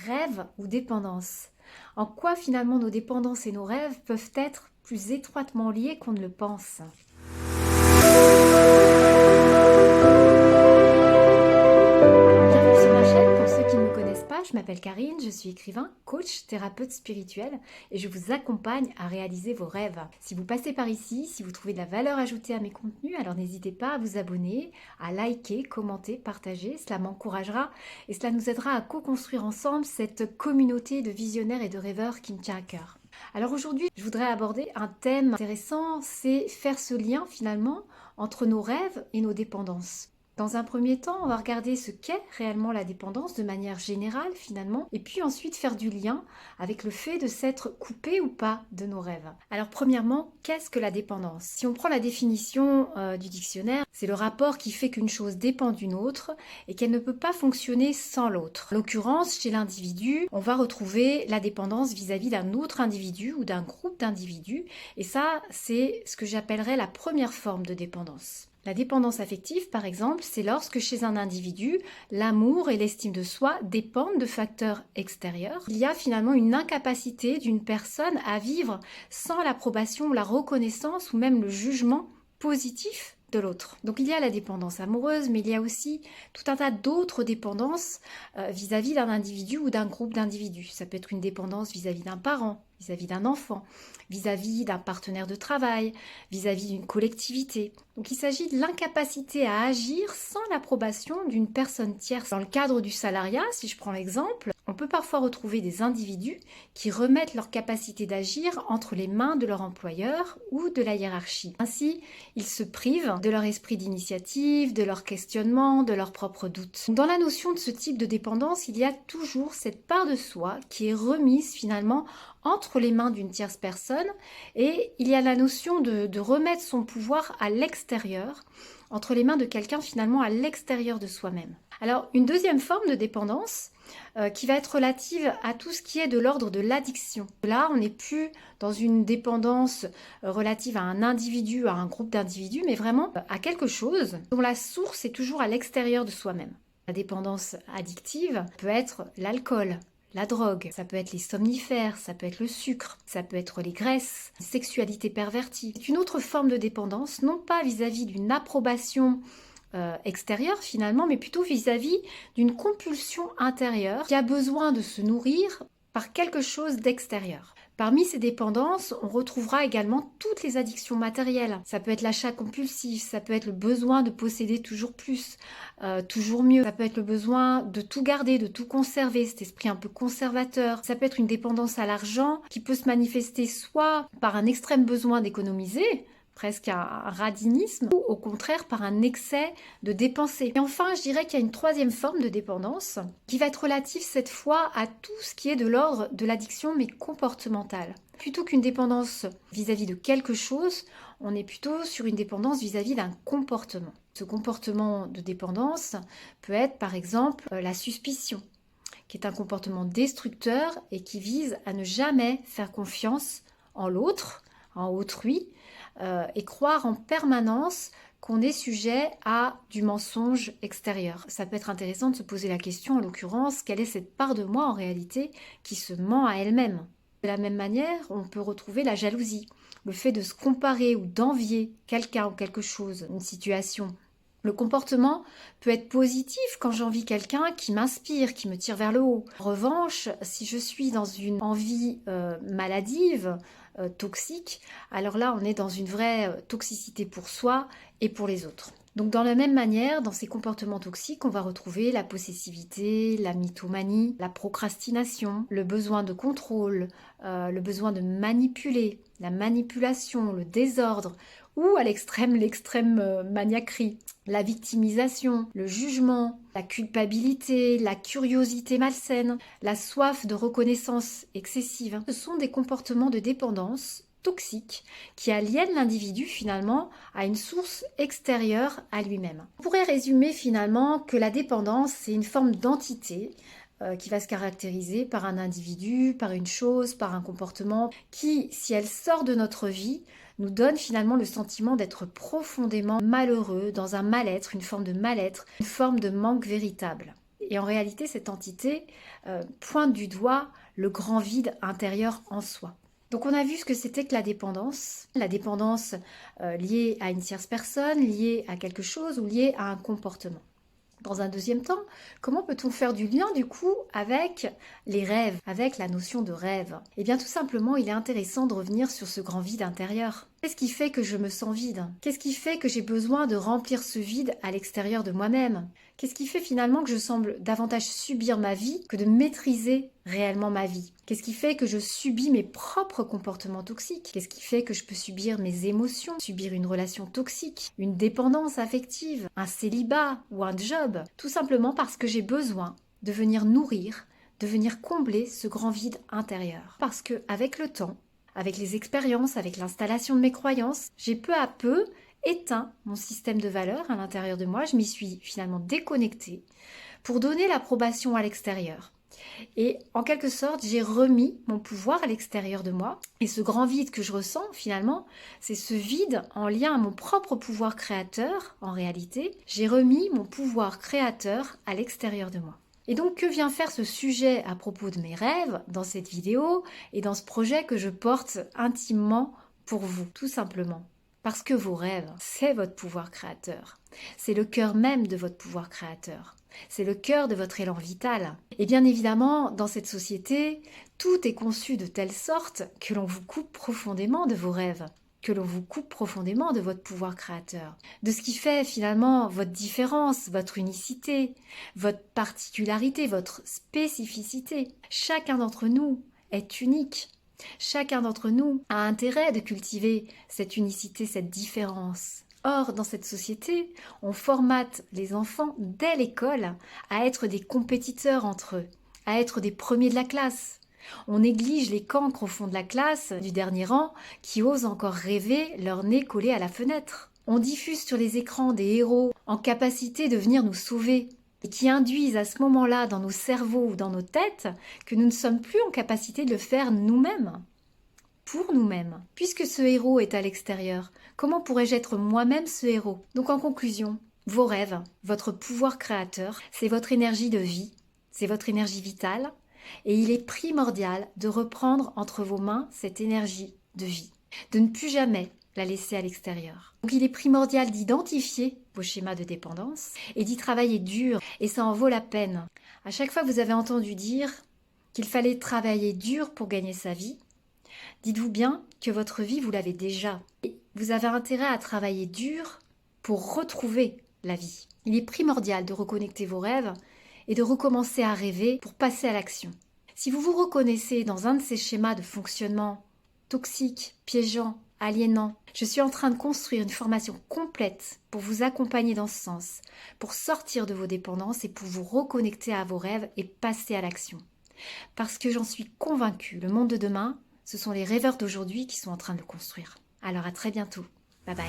Rêve ou dépendance? En quoi finalement nos dépendances et nos rêves peuvent être plus étroitement liés qu'on ne le pense? Bienvenue sur ma chaîne. Pour ceux qui ne me connaissent pas, je m'appelle Karine, je suis écrivain, coach, thérapeute spirituel et je vous accompagne à réaliser vos rêves. Si vous passez par ici, si vous trouvez de la valeur ajoutée à mes contenus, alors n'hésitez pas à vous abonner, à liker, commenter, partager. Cela m'encouragera et cela nous aidera à co-construire ensemble cette communauté de visionnaires et de rêveurs qui me tient à cœur. Alors aujourd'hui, je voudrais aborder un thème intéressant, c'est faire ce lien finalement entre nos rêves et nos dépendances. Dans un premier temps, on va regarder ce qu'est réellement la dépendance de manière générale finalement, et puis ensuite faire du lien avec le fait de s'être coupé ou pas de nos rêves. Alors premièrement, qu'est-ce que la dépendance? Si on prend la définition du dictionnaire, c'est le rapport qui fait qu'une chose dépend d'une autre et qu'elle ne peut pas fonctionner sans l'autre. En l'occurrence, chez l'individu, on va retrouver la dépendance vis-à-vis d'un autre individu ou d'un groupe d'individus, et ça, c'est ce que j'appellerais la première forme de dépendance. La dépendance affective, par exemple, c'est lorsque chez un individu, l'amour et l'estime de soi dépendent de facteurs extérieurs. Il y a finalement une incapacité d'une personne à vivre sans l'approbation ou la reconnaissance ou même le jugement positif de l'autre. Donc il y a la dépendance amoureuse, mais il y a aussi tout un tas d'autres dépendances vis-à-vis d'un individu ou d'un groupe d'individus. Ça peut être une dépendance vis-à-vis d'un parent, vis-à-vis d'un enfant, vis-à-vis d'un partenaire de travail, vis-à-vis d'une collectivité. Donc il s'agit de l'incapacité à agir sans l'approbation d'une personne tierce. Dans le cadre du salariat, si je prends l'exemple, on peut parfois retrouver des individus qui remettent leur capacité d'agir entre les mains de leur employeur ou de la hiérarchie. Ainsi, ils se privent de leur esprit d'initiative, de leur questionnement, de leurs propres doutes. Dans la notion de ce type de dépendance, il y a toujours cette part de soi qui est remise finalement entre les mains d'une tierce personne, et il y a la notion de remettre son pouvoir à l'extérieur, entre les mains de quelqu'un finalement à l'extérieur de soi-même. Alors une deuxième forme de dépendance qui va être relative à tout ce qui est de l'ordre de l'addiction. Là, on n'est plus dans une dépendance relative à un individu, à un groupe d'individus, mais vraiment à quelque chose dont la source est toujours à l'extérieur de soi-même. La dépendance addictive peut être l'alcool, la drogue, ça peut être les somnifères, ça peut être le sucre, ça peut être les graisses, la sexualité pervertie. C'est une autre forme de dépendance, non pas vis-à-vis d'une approbation extérieure finalement, mais plutôt vis-à-vis d'une compulsion intérieure qui a besoin de se nourrir par quelque chose d'extérieur. Parmi ces dépendances, on retrouvera également toutes les addictions matérielles. Ça peut être l'achat compulsif, ça peut être le besoin de posséder toujours plus, toujours mieux. Ça peut être le besoin de tout garder, de tout conserver, cet esprit un peu conservateur. Ça peut être une dépendance à l'argent qui peut se manifester soit par un extrême besoin d'économiser, presque un radinisme, ou au contraire par un excès de dépenser. Et enfin, je dirais qu'il y a une troisième forme de dépendance qui va être relative cette fois à tout ce qui est de l'ordre de l'addiction mais comportementale. Plutôt qu'une dépendance vis-à-vis de quelque chose, on est plutôt sur une dépendance vis-à-vis d'un comportement. Ce comportement de dépendance peut être par exemple la suspicion, qui est un comportement destructeur et qui vise à ne jamais faire confiance en l'autre, en autrui, et croire en permanence qu'on est sujet à du mensonge extérieur. Ça peut être intéressant de se poser la question, en l'occurrence, quelle est cette part de moi en réalité qui se ment à elle-même? De la même manière, on peut retrouver la jalousie, le fait de se comparer ou d'envier quelqu'un ou quelque chose, une situation. Le comportement peut être positif quand j'envie quelqu'un qui m'inspire, qui me tire vers le haut. En revanche, si je suis dans une envie maladive, toxique, alors là on est dans une vraie toxicité pour soi et pour les autres. Donc dans la même manière, dans ces comportements toxiques, on va retrouver la possessivité, la mythomanie, la procrastination, le besoin de contrôle, le besoin de manipuler, la manipulation, le désordre, ou à l'extrême maniaquerie, la victimisation, le jugement, la culpabilité, la curiosité malsaine, la soif de reconnaissance excessive. Ce sont des comportements de dépendance toxiques qui aliènent l'individu finalement à une source extérieure à lui-même. On pourrait résumer finalement que la dépendance, c'est une forme d'entité qui va se caractériser par un individu, par une chose, par un comportement qui, si elle sort de notre vie, nous donne finalement le sentiment d'être profondément malheureux, dans un mal-être, une forme de mal-être, une forme de manque véritable. Et en réalité, cette entité pointe du doigt le grand vide intérieur en soi. Donc on a vu ce que c'était que la dépendance liée à une tierce personne, liée à quelque chose ou liée à un comportement. Dans un deuxième temps, comment peut-on faire du lien du coup avec les rêves, avec la notion de rêve? Eh bien tout simplement, il est intéressant de revenir sur ce grand vide intérieur. Qu'est-ce qui fait que je me sens vide? Qu'est-ce qui fait que j'ai besoin de remplir ce vide à l'extérieur de moi-même? Qu'est-ce qui fait finalement que je semble davantage subir ma vie que de maîtriser réellement ma vie? Qu'est-ce qui fait que je subis mes propres comportements toxiques? Qu'est-ce qui fait que je peux subir mes émotions, subir une relation toxique, une dépendance affective, un célibat ou un job? Tout simplement parce que j'ai besoin de venir nourrir, de venir combler ce grand vide intérieur. Parce que avec le temps, avec les expériences, avec l'installation de mes croyances, j'ai peu à peu éteint mon système de valeurs à l'intérieur de moi. Je m'y suis finalement déconnectée pour donner l'approbation à l'extérieur. Et en quelque sorte, j'ai remis mon pouvoir à l'extérieur de moi. Et ce grand vide que je ressens, finalement, c'est ce vide en lien à mon propre pouvoir créateur. En réalité, j'ai remis mon pouvoir créateur à l'extérieur de moi. Et donc, que vient faire ce sujet à propos de mes rêves dans cette vidéo et dans ce projet que je porte intimement pour vous, tout simplement? Parce que vos rêves, c'est votre pouvoir créateur. C'est le cœur même de votre pouvoir créateur. C'est le cœur de votre élan vital. Et bien évidemment, dans cette société, tout est conçu de telle sorte que l'on vous coupe profondément de vos rêves, que l'on vous coupe profondément de votre pouvoir créateur, de ce qui fait finalement votre différence, votre unicité, votre particularité, votre spécificité. Chacun d'entre nous est unique. Chacun d'entre nous a intérêt de cultiver cette unicité, cette différence. Or, dans cette société, on formate les enfants dès l'école à être des compétiteurs entre eux, à être des premiers de la classe. On néglige les cancres au fond de la classe, du dernier rang, qui osent encore rêver leur nez collé à la fenêtre. On diffuse sur les écrans des héros en capacité de venir nous sauver, et qui induisent à ce moment-là dans nos cerveaux ou dans nos têtes que nous ne sommes plus en capacité de le faire nous-mêmes, pour nous-mêmes. Puisque ce héros est à l'extérieur, comment pourrais-je être moi-même ce héros? Donc en conclusion, vos rêves, votre pouvoir créateur, c'est votre énergie de vie, c'est votre énergie vitale, et il est primordial de reprendre entre vos mains cette énergie de vie, de ne plus jamais la laisser à l'extérieur. Donc il est primordial d'identifier vos schémas de dépendance et d'y travailler dur, et ça en vaut la peine. À chaque fois que vous avez entendu dire qu'il fallait travailler dur pour gagner sa vie, dites-vous bien que votre vie, vous l'avez déjà. Et vous avez intérêt à travailler dur pour retrouver la vie. Il est primordial de reconnecter vos rêves et de recommencer à rêver pour passer à l'action. Si vous vous reconnaissez dans un de ces schémas de fonctionnement toxiques, piégeants, aliénants, je suis en train de construire une formation complète pour vous accompagner dans ce sens, pour sortir de vos dépendances et pour vous reconnecter à vos rêves et passer à l'action. Parce que j'en suis convaincue, le monde de demain, ce sont les rêveurs d'aujourd'hui qui sont en train de le construire. Alors à très bientôt. Bye bye.